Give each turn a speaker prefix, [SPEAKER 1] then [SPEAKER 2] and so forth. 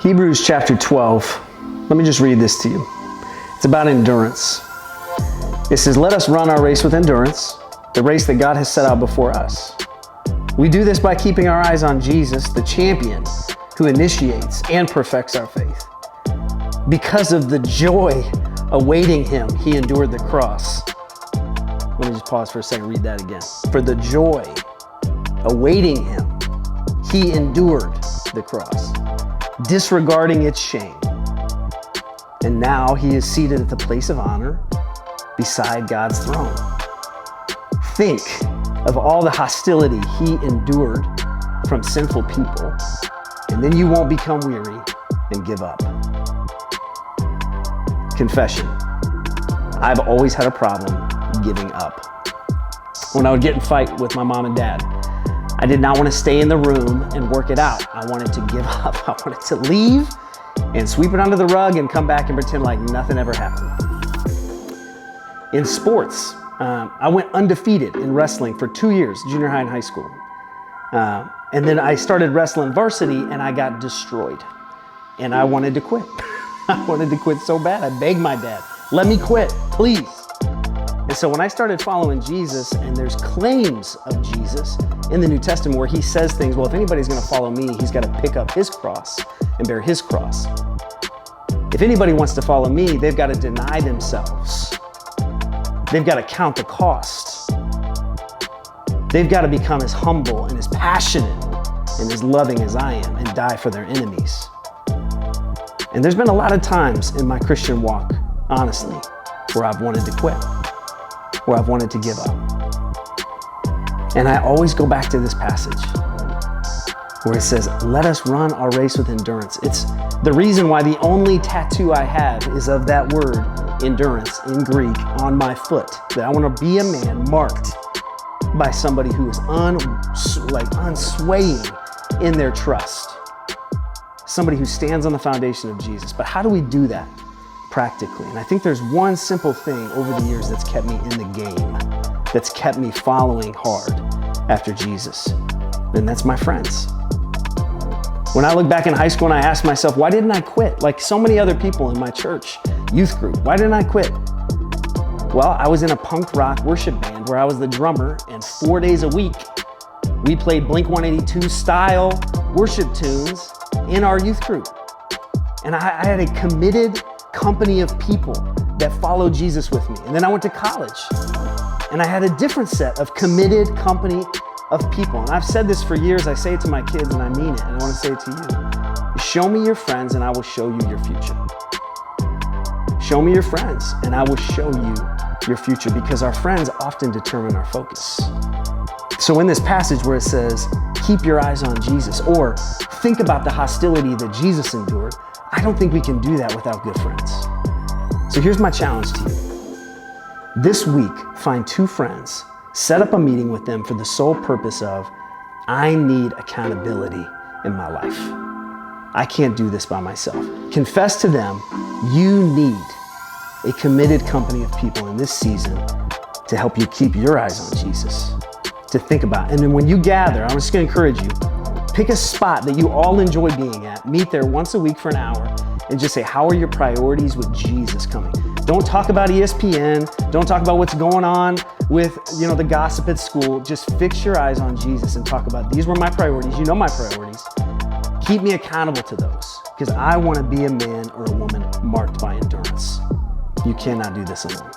[SPEAKER 1] Hebrews chapter 12. Let me just read this to you. It's about endurance. It says, let us run our race with endurance, the race that God has set out before us. We do this by keeping our eyes on Jesus, the champion who initiates and perfects our faith. Because of the joy awaiting him, he endured the cross. Let me just pause for a second, read that again. For the joy awaiting him, he endured the cross, disregarding its shame. And now he is seated at the place of honor beside God's throne. Think of all the hostility he endured from sinful people, and then you won't become weary and give up. Confession. I've always had a problem giving up. When I would get in a fight with my mom and dad, I did not want to stay in the room and work it out. I wanted to give up. I wanted to leave and sweep it under the rug and come back and pretend like nothing ever happened. In sports, I went undefeated in wrestling for 2 years, junior high and high school. And then I started wrestling varsity and I got destroyed. And I wanted to quit. I wanted to quit so bad. I begged my dad, let me quit, please. And so when I started following Jesus, and there's claims of Jesus in the New Testament where he says things, well, if anybody's going to follow me, he's got to pick up his cross and bear his cross. If anybody wants to follow me, they've got to deny themselves. They've got to count the cost. They've got to become as humble and as passionate and as loving as I am and die for their enemies. And there's been a lot of times in my Christian walk, honestly, where I've wanted to quit, where I've wanted to give up. And I always go back to this passage where it says, let us run our race with endurance. It's the reason why the only tattoo I have is of that word, endurance, in Greek, on my foot. That I want to be a man marked by somebody who is unswaying in their trust. Somebody who stands on the foundation of Jesus. But how do we do that practically? And I think there's one simple thing over the years that's kept me in the game, that's kept me following hard after Jesus, and that's my friends. When I look back in high school and I ask myself, why didn't I quit? Like so many other people in my church youth group, why didn't I quit? Well, I was in a punk rock worship band where I was the drummer, and 4 days a week, we played Blink-182 style worship tunes in our youth group. And I had a committed company of people that followed Jesus with me. And then I went to college and I had a different set of committed company of people. And I've said this for years. I say it to my kids and I mean it. And I want to say it to you. Show me your friends and I will show you your future. Show me your friends and I will show you your future, because our friends often determine our focus. So in this passage where it says, keep your eyes on Jesus, or think about the hostility that Jesus endured, I don't think we can do that without good friends. So here's my challenge to you. This week, find 2 friends, set up a meeting with them for the sole purpose of, I need accountability in my life. I can't do this by myself. Confess to them, you need a committed company of people in this season to help you keep your eyes on Jesus, to think about. And then when you gather, I'm just going to encourage you, pick a spot that you all enjoy being at, meet there once a week for an hour, and just say, how are your priorities with Jesus coming? Don't talk about ESPN. Don't talk about what's going on with, the gossip at school. Just fix your eyes on Jesus and talk about, these were my priorities. You know my priorities. Keep me accountable to those, because I want to be a man or a woman marked by endurance. You cannot do this alone.